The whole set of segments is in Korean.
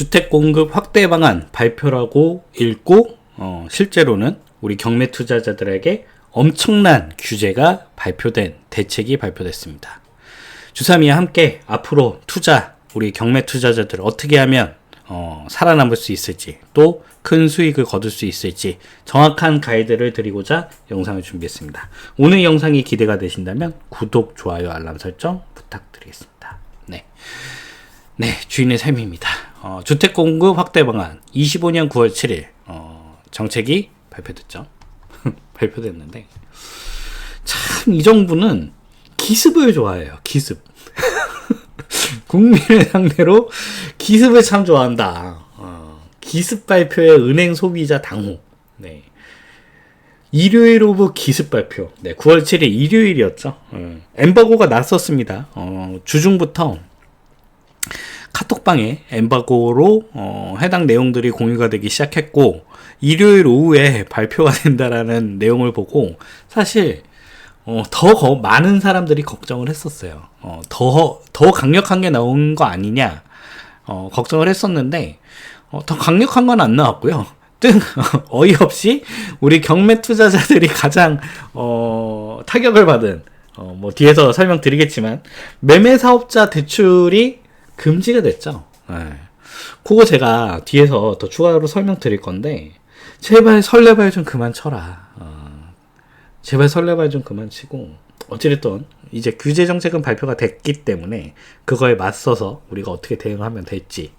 주택 공급 확대 방안 발표라고 읽고 실제로는 우리 경매 투자자들에게 엄청난 규제가 발표된 대책이 발표됐습니다. 주사미와 함께 앞으로 우리 경매 투자자들 어떻게 하면 살아남을 수 있을지, 또 큰 수익을 거둘 수 있을지 정확한 가이드를 드리고자 영상을 준비했습니다. 오늘 영상이 기대가 되신다면 구독, 좋아요, 알람 설정 부탁드리겠습니다. 네, 주인의 삶입니다. 주택 공급 확대 방안 25년 9월 7일 정책이 발표됐죠. 발표됐는데 참 이 정부는 기습을 좋아해요. 기습. 국민을 상대로 기습을 참 좋아한다. 기습 발표의 은행 소비자 당호. 네. 일요일 오후 기습 발표. 네, 9월 7일 일요일이었죠. 엠바고가 났었습니다. 주중부터 카톡방에 엠바고로 해당 내용들이 공유가 되기 시작했고, 일요일 오후에 발표가 된다라는 내용을 보고 사실 더 많은 사람들이 걱정을 했었어요. 더 강력한 게 나온 거 아니냐 걱정을 했었는데 더 강력한 건 안 나왔고요. 어이없이 우리 경매 투자자들이 가장 타격을 받은 뭐 뒤에서 설명드리겠지만 매매 사업자 대출이 금지가 됐죠. 그거 제가 뒤에서 더 추가로 설명드릴 건데 제발 설레발 좀 그만 쳐라. 제발 설레발 좀 그만 치고, 어찌됐든 이제 규제 정책은 발표가 됐기 때문에 그거에 맞서서 우리가 어떻게 대응하면 될지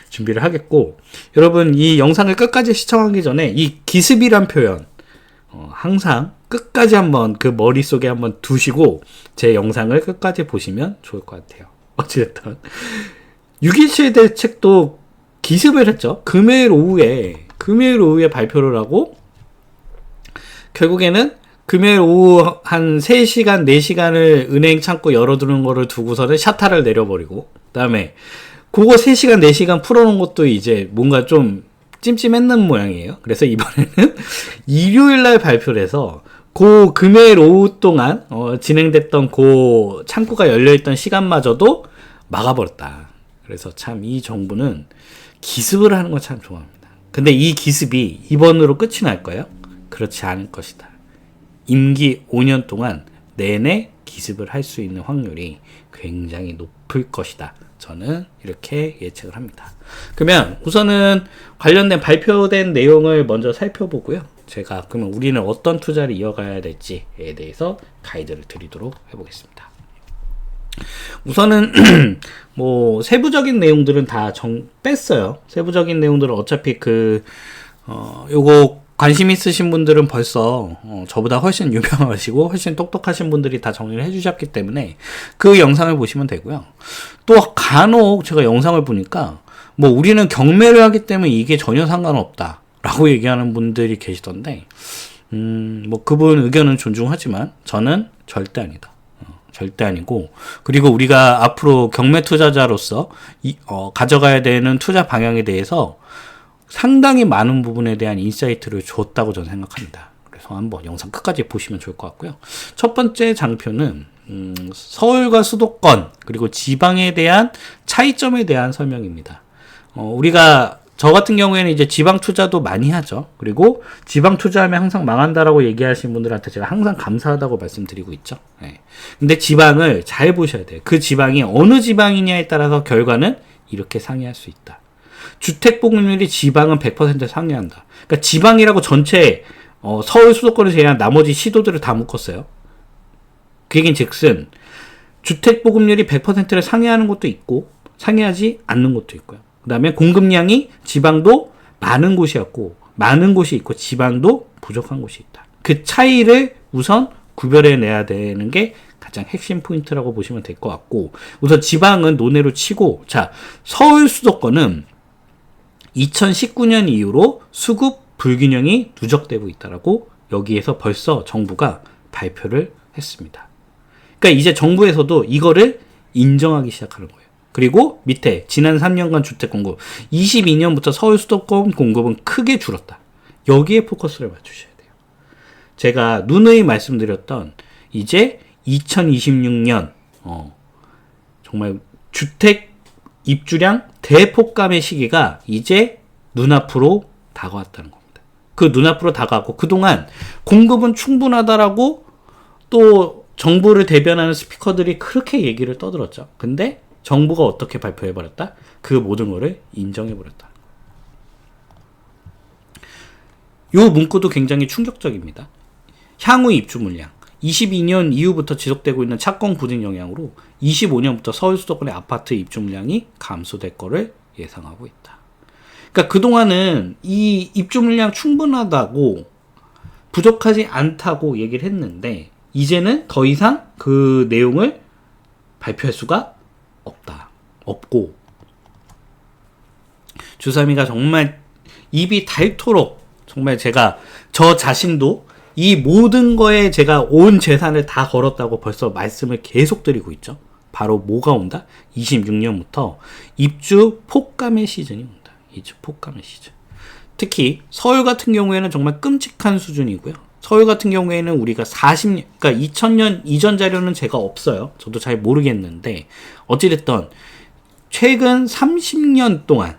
준비를 하겠고, 여러분 이 영상을 끝까지 시청하기 전에 이 기습이란 표현 항상 끝까지 한번 그 머릿속에 한번 두시고 제 영상을 끝까지 보시면 좋을 것 같아요. 어찌됐든 6.27 대책도 기습을 했죠. 금요일 오후에 발표를 하고, 결국에는 금요일 오후 한 3시간, 4시간을 은행 창고 열어두는 거를 두고서는 샤타를 내려버리고, 그 다음에 그거 3시간, 4시간 풀어놓은 것도 이제 뭔가 좀 찜찜했는 모양이에요. 그래서 이번에는 일요일날 발표를 해서 그 금요일 오후 동안 진행됐던 그 창고가 열려있던 시간마저도 막아버렸다. 그래서 참 이 정부는 기습을 하는 거 참 좋아합니다. 근데 이 기습이 이번으로 끝이 날까요? 그렇지 않을 것이다. 임기 5년 동안 내내 기습을 할 수 있는 확률이 굉장히 높을 것이다. 저는 이렇게 예측을 합니다. 그러면 우선은 관련된 발표된 내용을 먼저 살펴보고요. 제가 그러면 우리는 어떤 투자를 이어가야 될지에 대해서 가이드를 드리도록 해보겠습니다. 우선은 뭐 세부적인 내용들은 다 뺐어요. 세부적인 내용들은 어차피 요거 관심 있으신 분들은 벌써 저보다 훨씬 유명하시고 훨씬 똑똑하신 분들이 다 정리를 해주셨기 때문에 그 영상을 보시면 되고요. 또 간혹 제가 영상을 보니까 뭐 우리는 경매를 하기 때문에 이게 전혀 상관없다 라고 얘기하는 분들이 계시던데, 뭐 그분 의견은 존중하지만 저는 절대 아니다. 절대 아니고, 그리고 우리가 앞으로 경매 투자자로서 가져가야 되는 투자 방향에 대해서 상당히 많은 부분에 대한 인사이트를 줬다고 저는 생각합니다. 그래서 한번 영상 끝까지 보시면 좋을 것 같고요. 첫 번째 장표는 서울과 수도권 그리고 지방에 대한 차이점에 대한 설명입니다. 우리가 저 같은 경우에는 이제 지방 투자도 많이 하죠. 그리고 지방 투자하면 항상 망한다라고 얘기하시는 분들한테 제가 항상 감사하다고 말씀드리고 있죠. 네. 근데 지방을 잘 보셔야 돼요. 그 지방이 어느 지방이냐에 따라서 결과는 이렇게 상이할 수 있다. 주택 보급률이 지방은 100% 상회한다. 그러니까 지방이라고 전체 서울 수도권을 제외한 나머지 시도들을 다 묶었어요. 그 얘기는 즉슨 주택 보급률이 100%를 상회하는 것도 있고 상회하지 않는 것도 있고요. 그 다음에 공급량이 지방도 많은 곳이 있고 지방도 부족한 곳이 있다. 그 차이를 우선 구별해내야 되는 게 가장 핵심 포인트라고 보시면 될 것 같고, 우선 지방은 논외로 치고, 자, 서울 수도권은 2019년 이후로 수급 불균형이 누적되고 있다라고 여기에서 벌써 정부가 발표를 했습니다. 그러니까 이제 정부에서도 이거를 인정하기 시작하는 거예요. 그리고 밑에 지난 3년간 주택 공급 22년부터 서울 수도권 공급은 크게 줄었다. 여기에 포커스를 맞추셔야 돼요. 제가 누누이 말씀드렸던 이제 2026년 정말 주택 입주량 대폭감의 시기가 이제 눈앞으로 다가왔다는 겁니다. 그 눈앞으로 다가왔고 그동안 공급은 충분하다라고 또 정부를 대변하는 스피커들이 그렇게 얘기를 떠들었죠. 근데 정부가 어떻게 발표해버렸다? 그 모든 거를 인정해버렸다. 요 문구도 굉장히 충격적입니다. 향후 입주 물량 22년 이후부터 지속되고 있는 채권 부진 영향으로 25년부터 서울 수도권의 아파트 입주 물량이 감소될 거를 예상하고 있다. 그러니까 그동안은 이 입주 물량 충분하다고 부족하지 않다고 얘기를 했는데 이제는 더 이상 그 내용을 발표할 수가 없고 주삼이가 정말 입이 닳도록 정말 제가 저 자신도 이 모든 거에 제가 온 재산을 다 걸었다고 벌써 말씀을 계속 드리고 있죠. 바로 뭐가 온다? 26년부터 입주 폭감의 시즌이 온다. 입주 폭감의 시즌. 특히 서울 같은 경우에는 정말 끔찍한 수준이고요. 서울 같은 경우에는 우리가 40년, 그러니까 2000년 이전 자료는 제가 없어요. 저도 잘 모르겠는데 어찌됐든 최근 30년 동안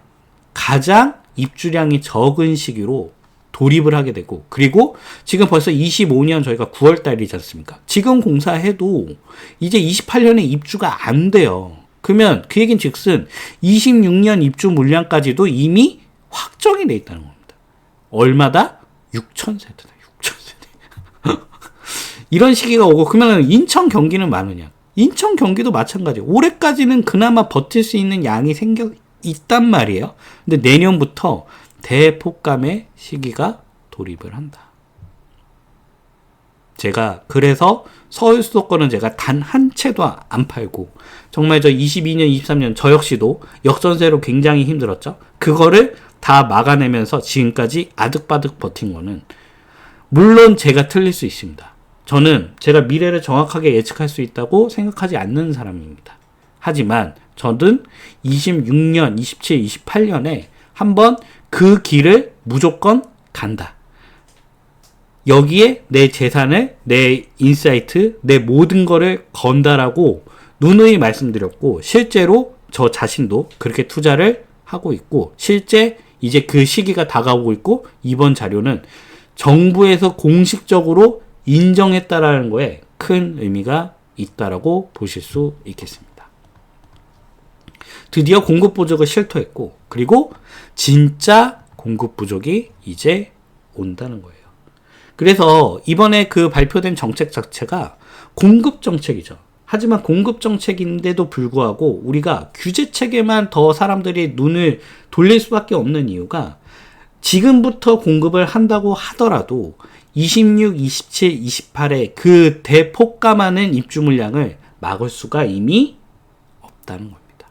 가장 입주량이 적은 시기로 돌입을 하게 되고 그리고 지금 벌써 25년 저희가 9월 달이지 않습니까? 지금 공사해도 이제 28년에 입주가 안 돼요. 그러면 그 얘기는 즉슨 26년 입주 물량까지도 이미 확정이 돼 있다는 겁니다. 얼마다? 6,000세대다. 6,000세대. 이런 시기가 오고 그러면 인천 경기는 많으냐? 인천 경기도 마찬가지. 올해까지는 그나마 버틸 수 있는 양이 생겨 있단 말이에요. 근데 내년부터 대폭감의 시기가 돌입을 한다. 제가 그래서 서울 수도권은 제가 단 한 채도 안 팔고 정말 저 22년, 23년 저 역시도 역전세로 굉장히 힘들었죠. 그거를 다 막아내면서 지금까지 아득바득 버틴 거는 물론 제가 틀릴 수 있습니다. 저는 제가 미래를 정확하게 예측할 수 있다고 생각하지 않는 사람입니다. 하지만 저는 26년, 27, 28년에 한번 그 길을 무조건 간다. 여기에 내 재산을, 내 인사이트, 내 모든 거를 건다라고 누누이 말씀드렸고 실제로 저 자신도 그렇게 투자를 하고 있고 실제 이제 그 시기가 다가오고 있고 이번 자료는 정부에서 공식적으로 인정했다라는 거에 큰 의미가 있다라고 보실 수 있겠습니다. 드디어 공급 부족을 실토했고 그리고 진짜 공급 부족이 이제 온다는 거예요. 그래서 이번에 그 발표된 정책 자체가 공급 정책이죠. 하지만 공급 정책인데도 불구하고 우리가 규제 체계만 더 사람들이 눈을 돌릴 수밖에 없는 이유가 지금부터 공급을 한다고 하더라도 26, 27, 28의 그 대폭감하는 입주 물량을 막을 수가 이미 없다는 겁니다.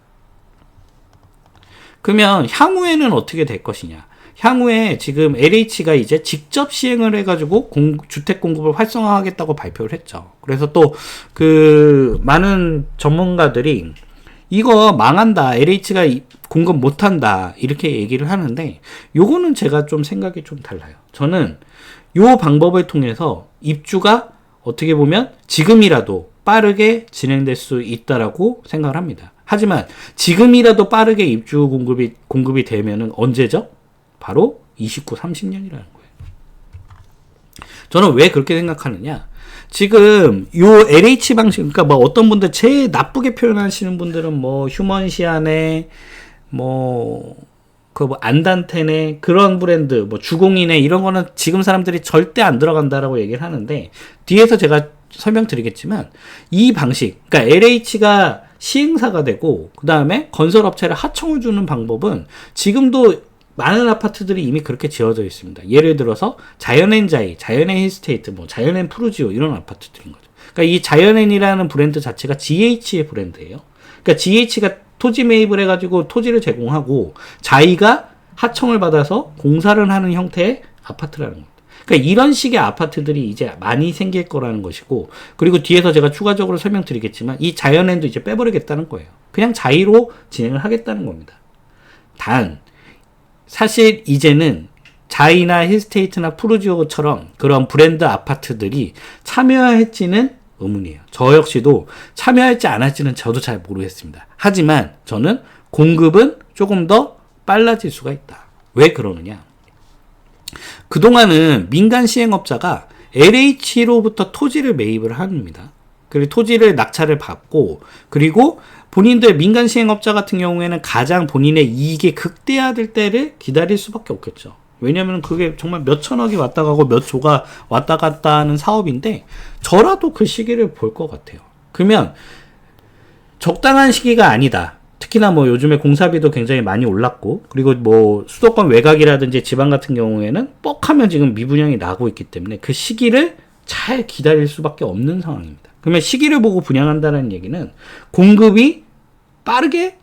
그러면 향후에는 어떻게 될 것이냐? 향후에 지금 LH가 이제 직접 시행을 해가지고 주택 공급을 활성화하겠다고 발표를 했죠. 그래서 또 그 많은 전문가들이 이거 망한다, LH가 공급 못한다 이렇게 얘기를 하는데 요거는 제가 좀 생각이 좀 달라요. 저는 요 방법을 통해서 입주가 어떻게 보면 지금이라도 빠르게 진행될 수 있다라고 생각을 합니다. 하지만 지금이라도 빠르게 입주 공급이 되면은 언제죠? 바로 29, 30년이라는 거예요. 저는 왜 그렇게 생각하느냐? 지금 요 LH 방식, 그러니까 뭐 어떤 분들 제일 나쁘게 표현하시는 분들은 뭐 휴먼시아네, 뭐 안단테네 그런 브랜드, 뭐 주공이네 이런 거는 지금 사람들이 절대 안 들어간다라고 얘기를 하는데 뒤에서 제가 설명드리겠지만 이 방식, 그러니까 LH가 시행사가 되고 그 다음에 건설업체를 하청을 주는 방법은 지금도 많은 아파트들이 이미 그렇게 지어져 있습니다. 예를 들어서 자이언앤자이, 자이언앤 힐스테이트, 뭐 자이언앤 푸르지오 이런 아파트들인 거죠. 그러니까 이 자이언앤이라는 브랜드 자체가 GH의 브랜드예요. 그러니까 GH가 토지 매입을 해가지고 토지를 제공하고 자이가 하청을 받아서 공사를 하는 형태의 아파트라는 겁니다. 그러니까 이런 식의 아파트들이 이제 많이 생길 거라는 것이고 그리고 뒤에서 제가 추가적으로 설명드리겠지만 이 자이언앤도 이제 빼버리겠다는 거예요. 그냥 자이로 진행을 하겠다는 겁니다. 단 사실 이제는 자이나 힐스테이트나 푸르지오처럼 그런 브랜드 아파트들이 참여할지는 의문이에요. 저 역시도 참여할지 안 할지는 저도 잘 모르겠습니다. 하지만 저는 공급은 조금 더 빨라질 수가 있다. 왜 그러느냐? 그동안은 민간 시행업자가 LH로부터 토지를 매입을 합니다. 그리고 토지를 낙찰을 받고, 그리고 본인들 민간 시행업자 같은 경우에는 가장 본인의 이익이 극대화될 때를 기다릴 수밖에 없겠죠. 왜냐하면 그게 정말 몇 천억이 왔다 가고 몇 조가 왔다 갔다 하는 사업인데, 저라도 그 시기를 볼 것 같아요. 그러면 적당한 시기가 아니다. 특히나 뭐 요즘에 공사비도 굉장히 많이 올랐고, 그리고 뭐 수도권 외곽이라든지 지방 같은 경우에는 뻑하면 지금 미분양이 나고 있기 때문에 그 시기를 잘 기다릴 수밖에 없는 상황입니다. 그러면 시기를 보고 분양한다는 얘기는 공급이 빠르게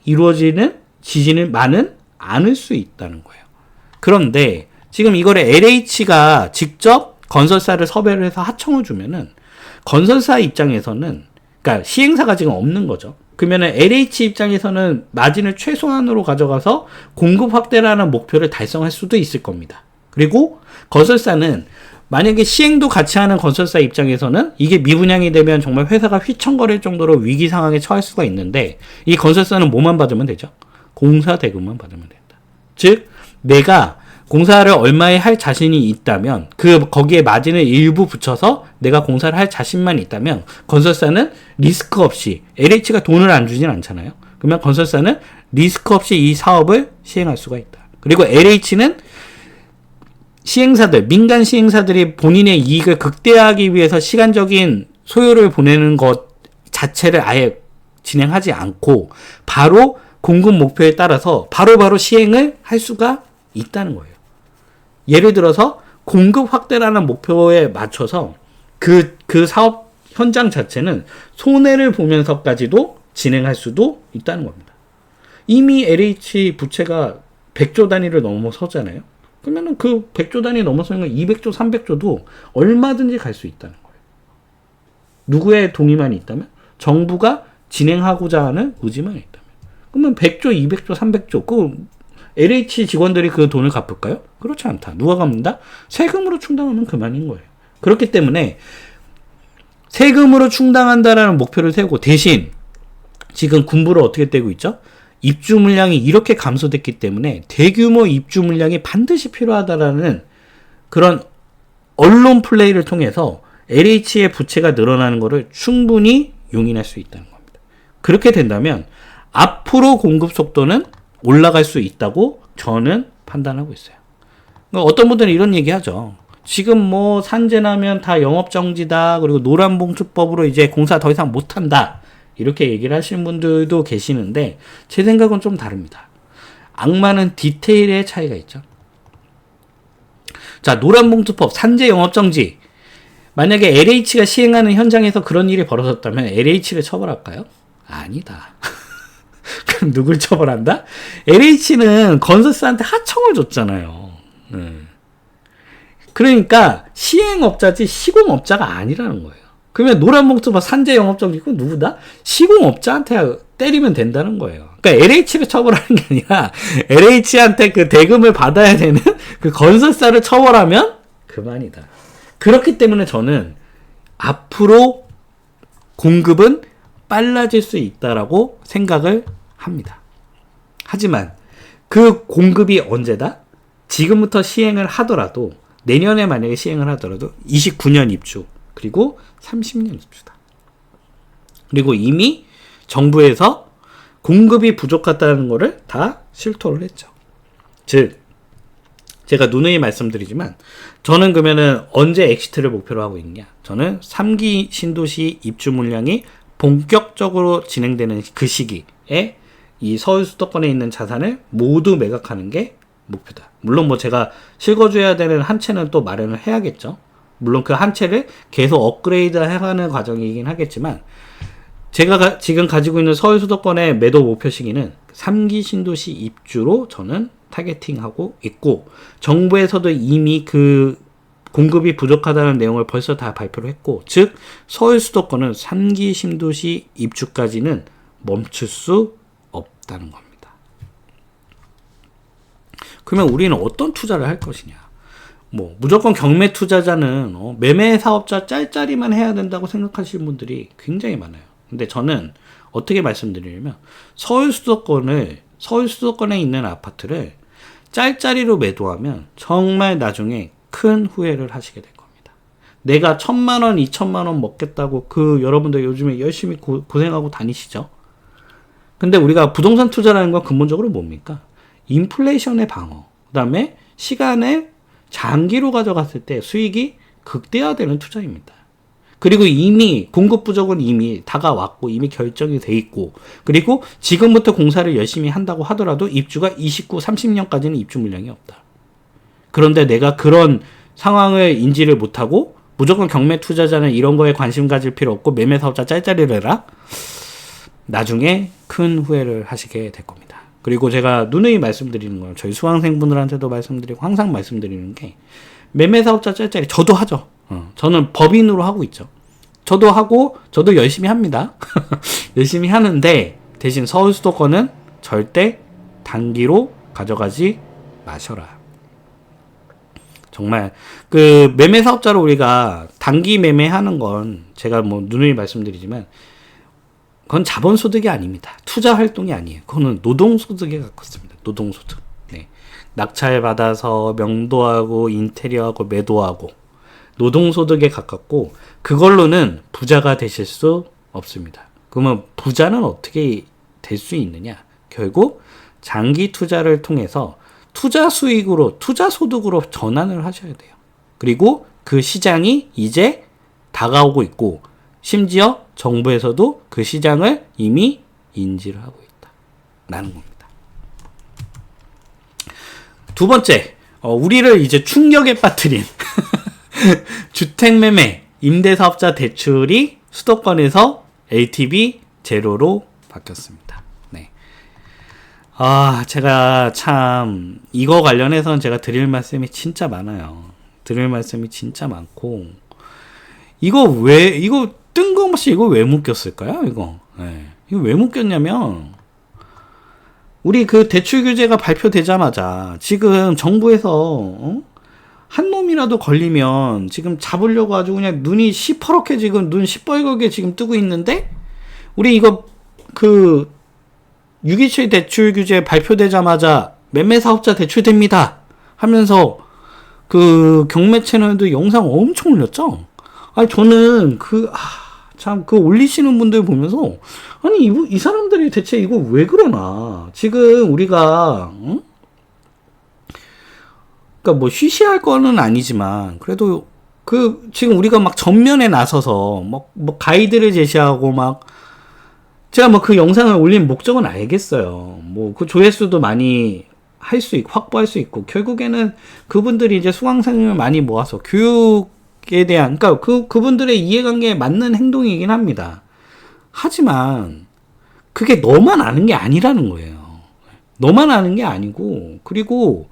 지지는 많은 않을 수 있다는 거예요. 그런데 지금 이거를 LH가 직접 건설사를 섭외를 해서 하청을 주면은 건설사 입장에서는, 그러니까 시행사가 지금 없는 거죠. 그러면은 LH 입장에서는 마진을 최소한으로 가져가서 공급 확대라는 목표를 달성할 수도 있을 겁니다. 그리고 건설사는 만약에 시행도 같이 하는 건설사 입장에서는 이게 미분양이 되면 정말 회사가 휘청거릴 정도로 위기 상황에 처할 수가 있는데, 이 건설사는 뭐만 받으면 되죠? 공사 대금만 받으면 된다. 즉 내가 공사를 얼마에 할 자신이 있다면 거기에 마진을 일부 붙여서 내가 공사를 할 자신만 있다면 건설사는 리스크 없이, LH가 돈을 안 주진 않잖아요. 그러면 건설사는 리스크 없이 이 사업을 시행할 수가 있다. 그리고 LH는 민간 시행사들이 본인의 이익을 극대화하기 위해서 시간적인 소요를 보내는 것 자체를 아예 진행하지 않고 바로 공급 목표에 따라서 바로바로 시행을 할 수가 있다는 거예요. 예를 들어서 공급 확대라는 목표에 맞춰서 그 사업 현장 자체는 손해를 보면서까지도 진행할 수도 있다는 겁니다. 이미 LH 부채가 100조 단위를 넘어서잖아요. 그러면은 그 100조 단위 넘어서는 200조, 300조도 얼마든지 갈 수 있다는 거예요. 누구의 동의만 있다면? 정부가 진행하고자 하는 의지만 있다면. 그러면 100조, 200조, 300조, 그 LH 직원들이 그 돈을 갚을까요? 그렇지 않다. 누가 갚는다? 세금으로 충당하면 그만인 거예요. 그렇기 때문에 세금으로 충당한다라는 목표를 세우고, 대신 지금 군부를 어떻게 떼고 있죠? 입주 물량이 이렇게 감소됐기 때문에 대규모 입주 물량이 반드시 필요하다라는 그런 언론 플레이를 통해서 LH의 부채가 늘어나는 것을 충분히 용인할 수 있다는 겁니다. 그렇게 된다면 앞으로 공급 속도는 올라갈 수 있다고 저는 판단하고 있어요. 어떤 분들은 이런 얘기 하죠. 지금 뭐 산재나면 다 영업정지다. 그리고 노란봉투법으로 이제 공사 더 이상 못한다. 이렇게 얘기를 하시는 분들도 계시는데 제 생각은 좀 다릅니다. 악마는 디테일의 차이가 있죠. 자, 노란봉투법, 산재 영업정지. 만약에 LH가 시행하는 현장에서 그런 일이 벌어졌다면 LH를 처벌할까요? 아니다. 그럼 누굴 처벌한다? LH는 건설사한테 하청을 줬잖아요. 그러니까 시행업자지 시공업자가 아니라는 거예요. 그러면 노란봉투법 산재 영업정지고 누구다? 시공업자한테 때리면 된다는 거예요. 그러니까 LH를 처벌하는 게 아니라 LH한테 그 대금을 받아야 되는 그 건설사를 처벌하면 그만이다. 그렇기 때문에 저는 앞으로 공급은 빨라질 수 있다라고 생각을 합니다. 하지만 그 공급이 언제다? 지금부터 시행을 하더라도, 내년에 만약에 시행을 하더라도 29년 입주, 그리고 30년 입주다. 그리고 이미 정부에서 공급이 부족하다는 것을 다 실토를 했죠. 즉 제가 누누이 말씀드리지만 저는 그러면은 언제 엑시트를 목표로 하고 있냐? 저는 3기 신도시 입주 물량이 본격적으로 진행되는 그 시기에 이 서울 수도권에 있는 자산을 모두 매각하는 게 목표다. 물론 뭐 제가 실거주해야 되는 한 채는 또 마련을 해야겠죠. 물론 그 한 채를 계속 업그레이드 해가는 과정이긴 하겠지만, 제가 지금 가지고 있는 서울 수도권의 매도 목표 시기는 3기 신도시 입주로 저는 타겟팅하고 있고, 정부에서도 이미 그 공급이 부족하다는 내용을 벌써 다 발표를 했고, 즉 서울 수도권은 3기 신도시 입주까지는 멈출 수 없다는 겁니다. 그러면 우리는 어떤 투자를 할 것이냐? 뭐 무조건 경매 투자자는 매매 사업자 짤짤이만 해야 된다고 생각하시는 분들이 굉장히 많아요. 근데 저는 어떻게 말씀드리냐면, 서울 수도권을 서울 수도권에 있는 아파트를 짤짤이로 매도하면 정말 나중에 큰 후회를 하시게 될 겁니다. 내가 1,000만원, 2,000만원 먹겠다고 여러분들 요즘에 열심히 고생하고 다니시죠? 근데 우리가 부동산 투자라는 건 근본적으로 뭡니까? 인플레이션의 방어, 그 다음에 시간을 장기로 가져갔을 때 수익이 극대화되는 투자입니다. 그리고 이미 공급 부족은 이미 다가왔고 이미 결정이 돼 있고, 그리고 지금부터 공사를 열심히 한다고 하더라도 입주가 29, 30년까지는 입주 물량이 없다. 그런데 내가 그런 상황을 인지를 못하고 무조건 경매 투자자는 이런 거에 관심 가질 필요 없고 매매 사업자 짤짤이를 해라? 나중에 큰 후회를 하시게 될 겁니다. 그리고 제가 누누이 말씀드리는 건, 저희 수강생분들한테도 말씀드리고 항상 말씀드리는 게, 매매 사업자 짤짤이 저도 하죠. 저는 법인으로 하고 있죠. 저도 하고 저도 열심히 합니다. 열심히 하는데 대신 서울 수도권은 절대 단기로 가져가지 마셔라. 정말 그 매매 사업자로 우리가 단기 매매하는 건 제가 뭐 누누이 말씀드리지만 그건 자본소득이 아닙니다. 투자 활동이 아니에요. 그거는 노동소득에 가깝습니다. 노동소득. 네. 낙찰 받아서 명도하고 인테리어하고 매도하고 노동소득에 가깝고, 그걸로는 부자가 되실 수 없습니다. 그러면 부자는 어떻게 될 수 있느냐? 결국 장기 투자를 통해서 투자 수익으로, 투자 소득으로 전환을 하셔야 돼요. 그리고 그 시장이 이제 다가오고 있고, 심지어 정부에서도 그 시장을 이미 인지를 하고 있다 라는 겁니다. 두 번째, 우리를 이제 충격에 빠뜨린 주택매매, 임대사업자 대출이 수도권에서 LTV 제로로 바뀌었습니다. 네. 제가 참 이거 관련해서는 제가 드릴 말씀이 진짜 많아요. 드릴 말씀이 진짜 많고, 이거 뜬금없이 이거 왜 묶였을까요? 이거. 네. 이거 왜 묶였냐면, 우리 그 대출 규제가 발표되자마자 지금 정부에서 한 놈이라도 걸리면 지금 잡으려고 아주 그냥 눈이 시퍼렇게 지금 눈 시뻘겋게 지금 뜨고 있는데, 우리 이거 그 627 대출 규제 발표되자마자 매매 사업자 대출됩니다 하면서 그 경매 채널도 영상 엄청 올렸죠. 아니 저는 참 그 올리시는 분들 보면서, 아니 이 사람들이 대체 이거 왜 그러나. 지금 우리가 그러니까 뭐 쉬쉬할 거는 아니지만 그래도 지금 우리가 막 전면에 나서서 뭐 가이드를 제시하고 막, 제가 뭐 그 영상을 올린 목적은 알겠어요. 뭐 그 조회수도 많이 확보할 수 있고, 결국에는 그분들이 이제 수강생을 많이 모아서 교육에 대한, 그러니까 그분들의 이해관계에 맞는 행동이긴 합니다. 하지만 그게 너만 아는 게 아니라는 거예요. 너만 아는 게 아니고, 그리고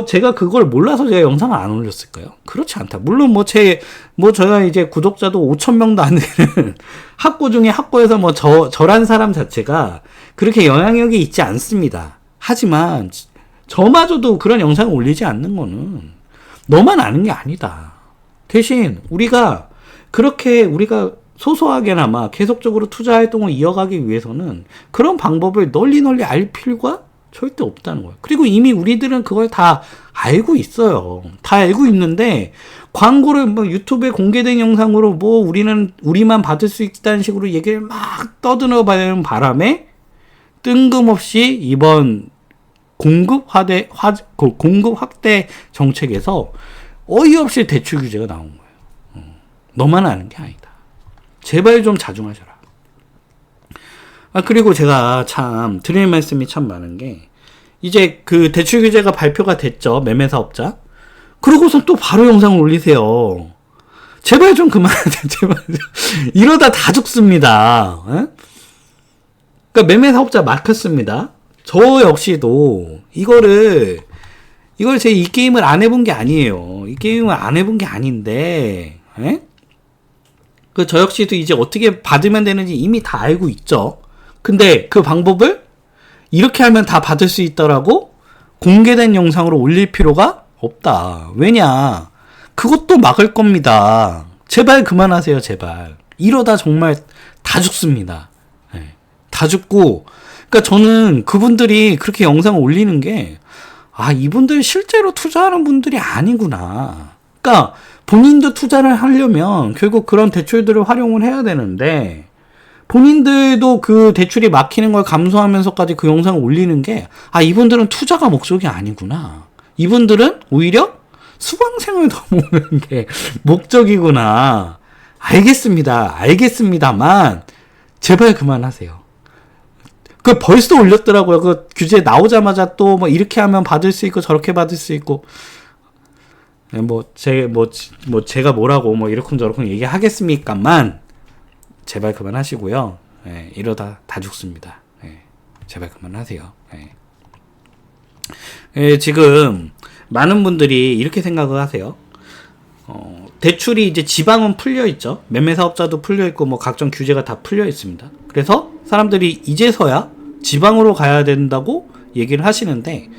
제가 그걸 몰라서 제가 영상을 안 올렸을까요? 그렇지 않다. 물론 저희가 이제 구독자도 5,000명도 안 되는 학고 중에 학고에서 저란 사람 자체가 그렇게 영향력이 있지 않습니다. 하지만 저마저도 그런 영상을 올리지 않는 거는 너만 아는 게 아니다. 대신 우리가 소소하게나마 계속적으로 투자 활동을 이어가기 위해서는 그런 방법을 널리 알 필요가 절대 없다는 거예요. 그리고 이미 우리들은 그걸 다 알고 있어요. 다 알고 있는데, 광고를 유튜브에 공개된 영상으로 우리만 받을 수 있다는 식으로 얘기를 막 떠드는 바람에 뜬금없이 이번 공급 확대 정책에서 어이없이 대출 규제가 나온 거예요. 너만 아는 게 아니다. 제발 좀 자중하셔라. 그리고 제가 참 드릴 말씀이 참 많은 게, 이제 그 대출 규제가 발표가 됐죠. 매매 사업자. 그러고서 또 바로 영상을 올리세요. 제발 좀 그만하세요. 제발. 이러다 다 죽습니다. 그러니까 매매 사업자 막혔습니다. 저 역시도 이걸 제가 이 게임을 안 해본 게 아니에요. 이 게임을 안 해본 게 아닌데, 저 역시도 이제 어떻게 받으면 되는지 이미 다 알고 있죠. 근데 그 방법을 이렇게 하면 다 받을 수 있더라고 공개된 영상으로 올릴 필요가 없다. 왜냐? 그것도 막을 겁니다. 제발 그만하세요. 제발. 이러다 정말 다 죽습니다. 다 죽고, 그러니까 저는 그분들이 그렇게 영상을 올리는 게, 아, 이분들 실제로 투자하는 분들이 아니구나. 그러니까 본인도 투자를 하려면 결국 그런 대출들을 활용을 해야 되는데, 본인들도 그 대출이 막히는 걸 감수하면서까지 그 영상을 올리는 게, 아, 이분들은 투자가 목적이 아니구나. 이분들은 오히려 수강생을 더 모으는 게 목적이구나. 알겠습니다만, 제발 그만하세요. 그 벌써 올렸더라고요. 그 규제 나오자마자 또 뭐 이렇게 하면 받을 수 있고 저렇게 받을 수 있고. 제가 뭐라고 뭐 이러쿵저러쿵 얘기하겠습니까만, 제발 그만하시고요. 예, 이러다 다 죽습니다. 예, 제발 그만하세요. 예. 예, 지금 많은 분들이 이렇게 생각을 하세요. 대출이 이제 지방은 풀려 있죠. 매매 사업자도 풀려 있고 뭐 각종 규제가 다 풀려 있습니다. 그래서 사람들이 이제서야 지방으로 가야 된다고 얘기를 하시는데,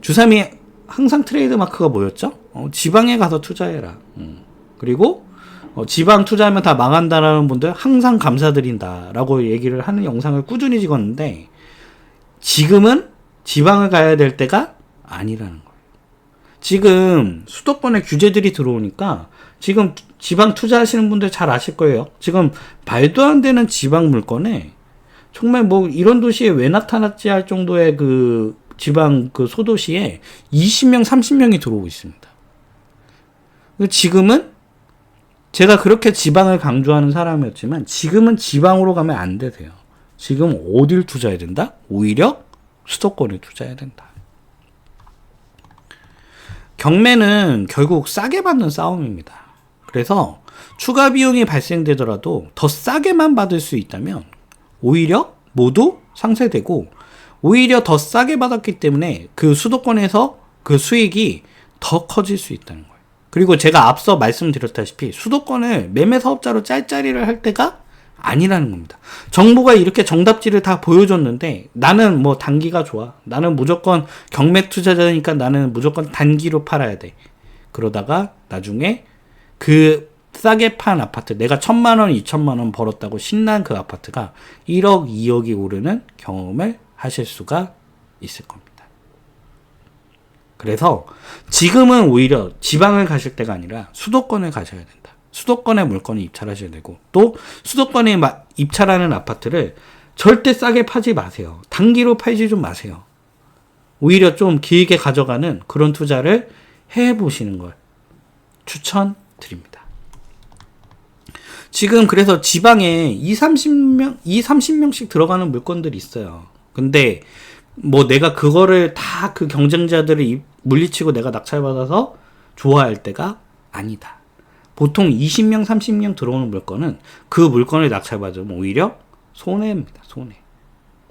주삼이 항상 트레이드 마크가 뭐였죠? 지방에 가서 투자해라. 그리고 지방 투자하면 다 망한다라는 분들 항상 감사드린다라고 얘기를 하는 영상을 꾸준히 찍었는데, 지금은 지방을 가야 될 때가 아니라는 거예요. 지금 수도권에 규제들이 들어오니까 지금 지방 투자하시는 분들 잘 아실 거예요. 지금 말도 안 되는 지방 물건에 정말 뭐 이런 도시에 왜 나타났지 할 정도의 그 지방 그 소도시에 20명, 30명이 들어오고 있습니다. 지금은 제가 그렇게 지방을 강조하는 사람이었지만 지금은 지방으로 가면 안 되세요. 지금 어딜 투자해야 된다? 오히려 수도권에 투자해야 된다. 경매는 결국 싸게 받는 싸움입니다. 그래서 추가 비용이 발생되더라도 더 싸게만 받을 수 있다면 오히려 모두 상쇄되고, 오히려 더 싸게 받았기 때문에 그 수도권에서 그 수익이 더 커질 수 있다는 거예요. 그리고 제가 앞서 말씀드렸다시피 수도권을 매매 사업자로 짤짤이를 할 때가 아니라는 겁니다. 정부가 이렇게 정답지를 다 보여줬는데 나는 뭐 단기가 좋아. 나는 무조건 경매 투자자니까 나는 무조건 단기로 팔아야 돼. 그러다가 나중에 그 싸게 판 아파트, 내가 1,000만 원, 2,000만 원 벌었다고 신난 그 아파트가 1억, 2억이 오르는 경험을 하실 수가 있을 겁니다. 그래서 지금은 오히려 지방을 가실 때가 아니라 수도권을 가셔야 된다. 수도권에 물건을 입찰하셔야 되고, 또 수도권에 입찰하는 아파트를 절대 싸게 파지 마세요. 단기로 팔지 좀 마세요. 오히려 좀 길게 가져가는 그런 투자를 해보시는 걸 추천드립니다. 지금 그래서 지방에 30명씩 들어가는 물건들이 있어요. 근데 뭐 내가 그거를 다 그 경쟁자들을 물리치고 내가 낙찰받아서 좋아할 때가 아니다. 보통 20명, 30명 들어오는 물건은 그 물건을 낙찰받으면 오히려 손해입니다. 손해.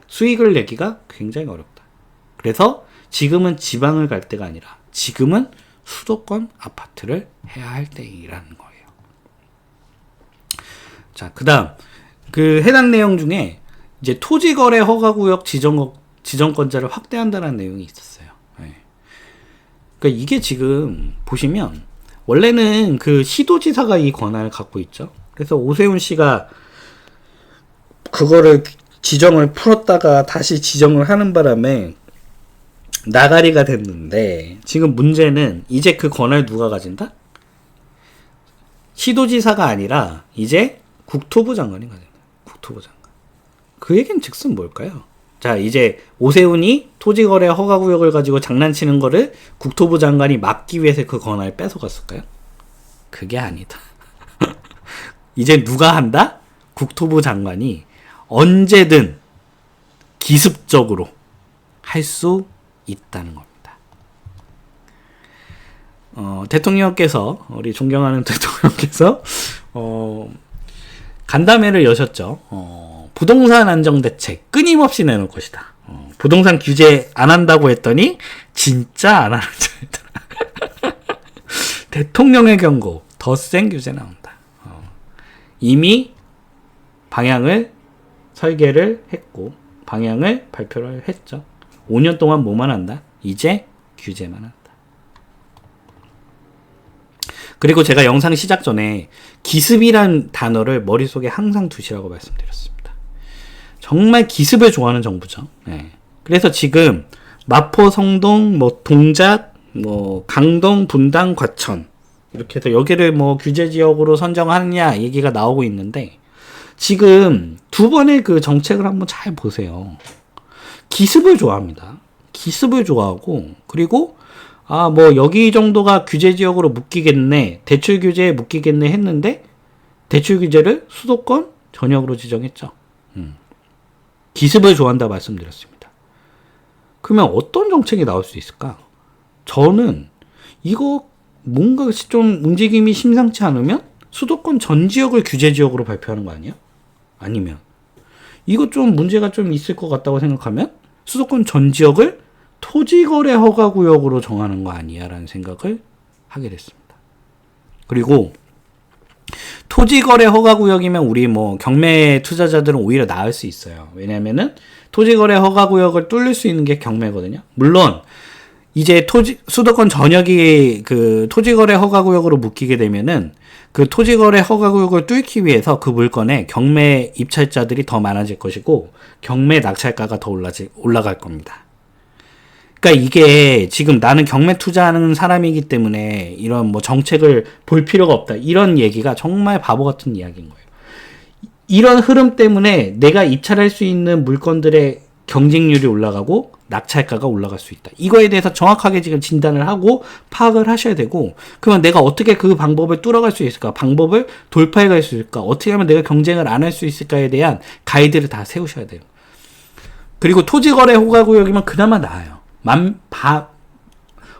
수익을 내기가 굉장히 어렵다. 그래서 지금은 지방을 갈 때가 아니라 지금은 수도권 아파트를 해야 할 때이라는 거예요. 자, 그 다음 그 해당 내용 중에 이제 토지거래 허가구역 지정권자를 확대한다는 내용이 있었어요. 네. 그러니까 이게 지금 보시면 원래는 그 시도지사가 이 권한을 갖고 있죠. 그래서 오세훈 씨가 그거를 지정을 풀었다가 다시 지정을 하는 바람에 나가리가 됐는데, 지금 문제는 이제 그 권한을 누가 가진다? 시도지사가 아니라 이제 국토부 장관이 가진다. 국토부 장관. 그 얘기는 즉슨 뭘까요? 자, 이제 오세훈이 토지거래 허가구역을 가지고 장난치는 거를 국토부 장관이 막기 위해서 그 권한을 뺏어갔을까요? 그게 아니다. 이제 누가 한다? 국토부 장관이 언제든 기습적으로 할 수 있다는 겁니다. 대통령께서, 우리 존경하는 대통령께서 간담회를 여셨죠. 부동산 안정대책 끊임없이 내놓을 것이다. 부동산 규제 안 한다고 했더니 진짜 안 하는 자이더라. 대통령의 경고, 더 센 규제 나온다. 이미 방향을 설계를 했고 방향을 발표를 했죠. 5년 동안 뭐만 한다? 이제 규제만 한다. 그리고 제가 영상 시작 전에 기습이란 단어를 머릿속에 항상 두시라고 말씀드렸습니다. 정말 기습을 좋아하는 정부죠. 예. 그래서 지금 마포, 성동, 뭐 동작, 뭐 강동, 분당, 과천 이렇게 해서 여기를 뭐 규제 지역으로 선정하느냐 얘기가 나오고 있는데 지금 두 번의 그 정책을 한번 잘 보세요. 기습을 좋아합니다. 기습을 좋아하고 그리고 뭐 여기 정도가 규제 지역으로 묶이겠네, 대출 규제에 묶이겠네 했는데 대출 규제를 수도권 전역으로 지정했죠. 기습을 좋아한다 말씀드렸습니다. 그러면 어떤 정책이 나올 수 있을까? 저는 이거 뭔가 좀 움직임이 심상치 않으면 수도권 전 지역을 규제 지역으로 발표하는 거 아니야? 아니면 이거 좀 문제가 좀 있을 것 같다고 생각하면 수도권 전 지역을 토지거래 허가구역으로 정하는 거 아니야? 라는 생각을 하게 됐습니다. 그리고 토지거래 허가구역이면 우리 뭐 경매 투자자들은 오히려 나을 수 있어요. 왜냐면은 토지거래 허가구역을 뚫릴 수 있는 게 경매거든요. 물론 이제 수도권 전역이 그 토지거래 허가구역으로 묶이게 되면은 그 토지거래 허가구역을 뚫기 위해서 그 물건에 경매 입찰자들이 더 많아질 것이고 경매 낙찰가가 더 올라갈 겁니다. 그러니까 이게 지금 나는 경매 투자하는 사람이기 때문에 이런 뭐 정책을 볼 필요가 없다. 이런 얘기가 정말 바보 같은 이야기인 거예요. 이런 흐름 때문에 내가 입찰할 수 있는 물건들의 경쟁률이 올라가고 낙찰가가 올라갈 수 있다. 이거에 대해서 정확하게 지금 진단을 하고 파악을 하셔야 되고 그러면 내가 어떻게 그 방법을 뚫어갈 수 있을까? 방법을 돌파해 갈 수 있을까? 어떻게 하면 내가 경쟁을 안 할 수 있을까에 대한 가이드를 다 세우셔야 돼요. 그리고 토지거래 허가구역이면 그나마 나아요.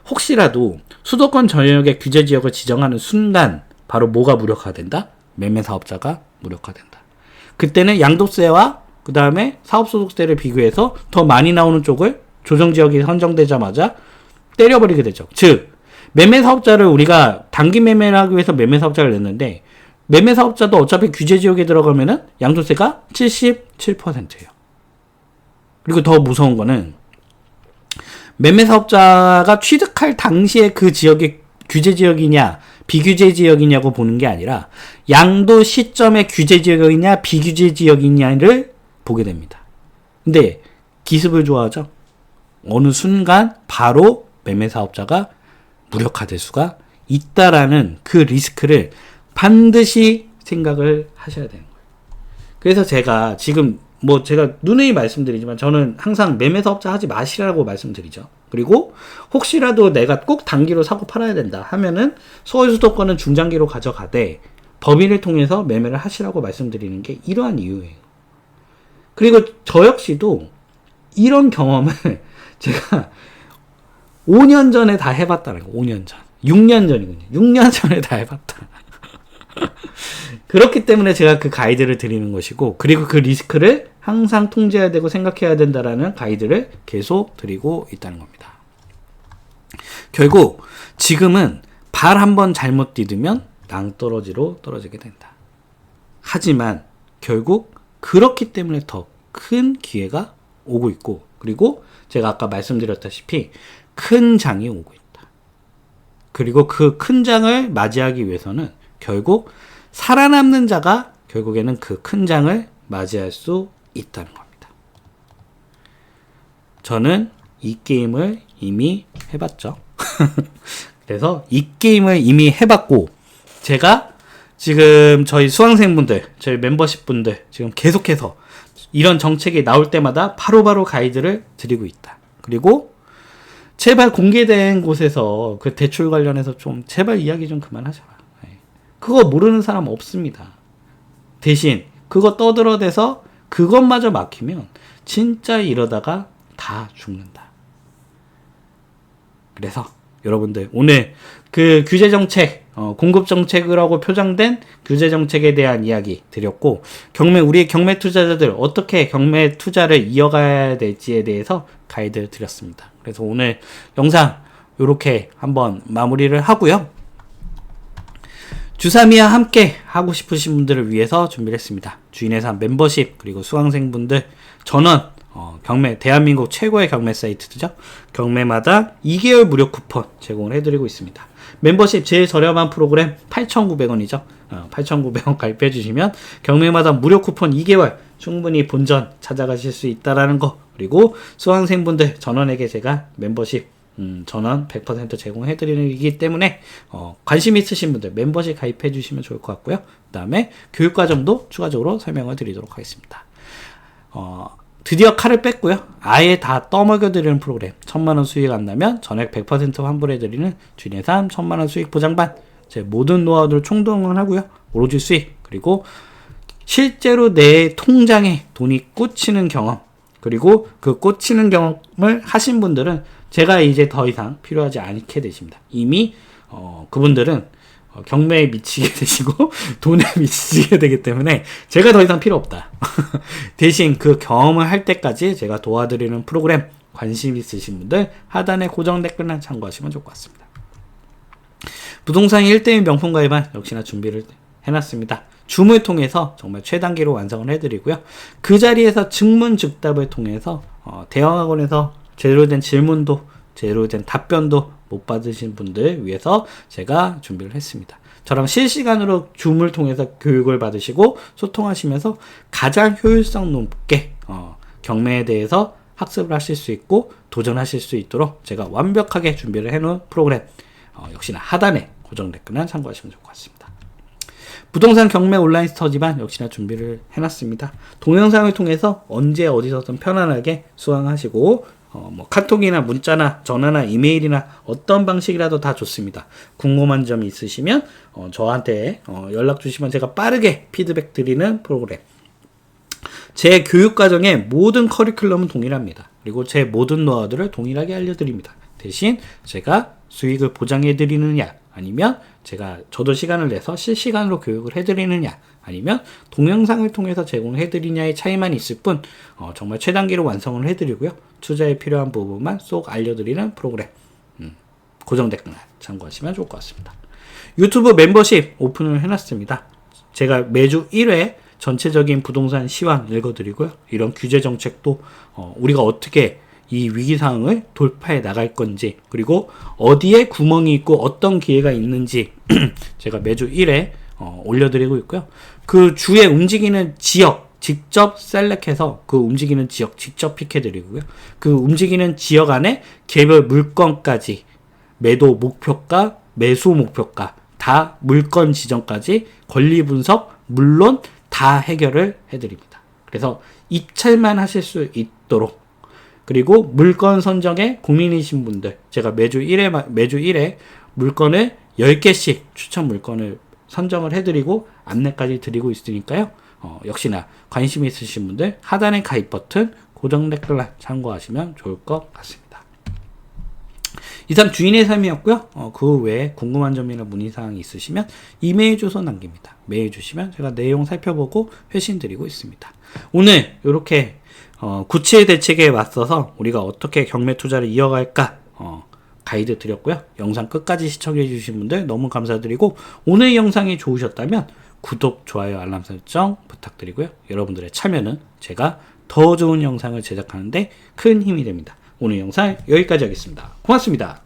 혹시라도 수도권 전역의 규제 지역을 지정하는 순간 바로 뭐가 무력화된다? 매매 사업자가 무력화된다. 그때는 양도세와 그 다음에 사업소득세를 비교해서 더 많이 나오는 쪽을 조정지역이 선정되자마자 때려버리게 되죠. 즉 매매 사업자를 우리가 단기 매매를 하기 위해서 매매 사업자를 냈는데 매매 사업자도 어차피 규제 지역에 들어가면은 양도세가 77%예요. 그리고 더 무서운 거는 매매 사업자가 취득할 당시에 그 지역이 규제 지역이냐 비규제 지역이냐고 보는 게 아니라 양도 시점의 규제 지역이냐 비규제 지역이냐를 보게 됩니다. 근데 기습을 좋아하죠. 어느 순간 바로 매매 사업자가 무력화될 수가 있다라는 그 리스크를 반드시 생각을 하셔야 되는 거예요. 그래서 제가 지금 제가 누누이 말씀드리지만 저는 항상 매매 사업자 하지 마시라고 말씀드리죠. 그리고 혹시라도 내가 꼭 단기로 사고 팔아야 된다 하면은 서울 수도권은 중장기로 가져가되 법인을 통해서 매매를 하시라고 말씀드리는 게 이러한 이유예요. 그리고 저 역시도 이런 경험을 제가 5년 전에 다 해봤다는 거. 5년 전. 6년 전이군요. 6년 전에 다 해봤다. 그렇기 때문에 제가 그 가이드를 드리는 것이고 그리고 그 리스크를 항상 통제해야 되고 생각해야 된다라는 가이드를 계속 드리고 있다는 겁니다. 결국 지금은 발 한번 잘못 디디면 낭떠러지로 떨어지게 된다. 하지만 결국 그렇기 때문에 더 큰 기회가 오고 있고 그리고 제가 아까 말씀드렸다시피 큰 장이 오고 있다. 그리고 그 큰 장을 맞이하기 위해서는 결국 살아남는 자가 결국에는 그 큰 장을 맞이할 수 있다는 겁니다. 저는 이 게임을 이미 해봤죠. 그래서 이 게임을 이미 해봤고 제가 지금 저희 수강생분들, 저희 멤버십 분들 지금 계속해서 이런 정책이 나올 때마다 바로바로 가이드를 드리고 있다. 그리고 제발 공개된 곳에서 그 대출 관련해서 좀 제발 이야기 좀 그만하셔라. 그거 모르는 사람 없습니다. 대신 그거 떠들어대서 그것마저 막히면 진짜 이러다가 다 죽는다. 그래서 여러분들 오늘 그 규제정책 공급정책이라고 표장된 규제정책에 대한 이야기 드렸고 우리 경매 투자자들 어떻게 경매 투자를 이어가야 될지에 대해서 가이드를 드렸습니다. 그래서 오늘 영상 이렇게 한번 마무리를 하고요. 주사미와 함께 하고 싶으신 분들을 위해서 준비를 했습니다. 주인의 삶 멤버십 그리고 수강생분들 전원 경매 대한민국 최고의 경매 사이트죠. 경매마다 2개월 무료 쿠폰 제공을 해드리고 있습니다. 멤버십 제일 저렴한 프로그램 8,900원이죠. 8,900원 가입해 주시면 경매마다 무료 쿠폰 2개월 충분히 본전 찾아가실 수 있다라는 거, 그리고 수강생분들 전원에게 제가 멤버십 전원 100% 제공해드리는 일이기 때문에 관심 있으신 분들 멤버십 가입해 주시면 좋을 것 같고요. 그 다음에 교육과정도 추가적으로 설명을 드리도록 하겠습니다. 드디어 칼을 뺐고요. 아예 다 떠먹여드리는 프로그램. 1000만원 수익 안 나면 전액 100% 환불해드리는 주인의 삶 1000만원 수익 보장반. 제 모든 노하우들을 총동원 하고요. 오로지 수익, 그리고 실제로 내 통장에 돈이 꽂히는 경험, 그리고 그 꽂히는 경험을 하신 분들은 제가 이제 더 이상 필요하지 않게 되십니다. 이미 그분들은 경매에 미치게 되시고 돈에 미치게 되기 때문에 제가 더 이상 필요 없다. 대신 그 경험을 할 때까지 제가 도와드리는 프로그램, 관심 있으신 분들 하단에 고정 댓글란 참고하시면 좋을 것 같습니다. 부동산 1대1 명품 가입안 역시나 준비를 해놨습니다. 줌을 통해서 정말 최단계로 완성을 해드리고요. 그 자리에서 증문즉답을 통해서 대형학원에서 제대로 된 질문도, 제대로 된 답변도 못 받으신 분들 위해서 제가 준비를 했습니다. 저랑 실시간으로 줌을 통해서 교육을 받으시고 소통하시면서 가장 효율성 높게 경매에 대해서 학습을 하실 수 있고 도전하실 수 있도록 제가 완벽하게 준비를 해놓은 프로그램, 역시나 하단에 고정 댓글만 참고하시면 좋을 것 같습니다. 부동산 경매 온라인 스터디반 역시나 준비를 해놨습니다. 동영상을 통해서 언제 어디서든 편안하게 수강하시고 카톡이나 문자나 전화나 이메일이나 어떤 방식이라도 다 좋습니다. 궁금한 점이 있으시면 저한테 연락 주시면 제가 빠르게 피드백 드리는 프로그램. 제 교육과정의 모든 커리큘럼은 동일합니다. 그리고 제 모든 노하우들을 동일하게 알려드립니다. 대신 제가 수익을 보장해 드리느냐, 아니면 저도 시간을 내서 실시간으로 교육을 해드리느냐, 아니면 동영상을 통해서 제공해드리냐의 차이만 있을 뿐 정말 최단계로 완성을 해드리고요. 투자에 필요한 부분만 쏙 알려드리는 프로그램. 고정 댓글 참고하시면 좋을 것 같습니다. 유튜브 멤버십 오픈을 해놨습니다. 제가 매주 1회 전체적인 부동산 시황 읽어드리고요. 이런 규제 정책도 우리가 어떻게 이 위기상황을 돌파해 나갈 건지, 그리고 어디에 구멍이 있고 어떤 기회가 있는지 제가 매주 1회 올려드리고 있고요. 그 주에 움직이는 지역 직접 셀렉해서 그 움직이는 지역 직접 픽해드리고요. 그 움직이는 지역 안에 개별 물건까지 매도 목표가, 매수 목표가, 다 물건 지정까지 권리 분석 물론 다 해결을 해드립니다. 그래서 입찰만 하실 수 있도록, 그리고 물건 선정에 고민이신 분들 제가 매주 1회 물건을 10개씩 추천 물건을 선정을 해드리고 안내까지 드리고 있으니까요. 역시나 관심 있으신 분들 하단의 가입 버튼 고정 댓글 참고하시면 좋을 것 같습니다. 이상 주인의 삶이었고요. 그 외에 궁금한 점이나 문의사항이 있으시면 이메일 주소 남깁니다. 메일 주시면 제가 내용 살펴보고 회신 드리고 있습니다. 오늘 이렇게 구치의 대책에 맞서서 우리가 어떻게 경매 투자를 이어갈까 가이드 드렸고요. 영상 끝까지 시청해 주신 분들 너무 감사드리고, 오늘 영상이 좋으셨다면 구독, 좋아요, 알람 설정 부탁드리고요. 여러분들의 참여는 제가 더 좋은 영상을 제작하는데 큰 힘이 됩니다. 오늘 영상 여기까지 하겠습니다. 고맙습니다.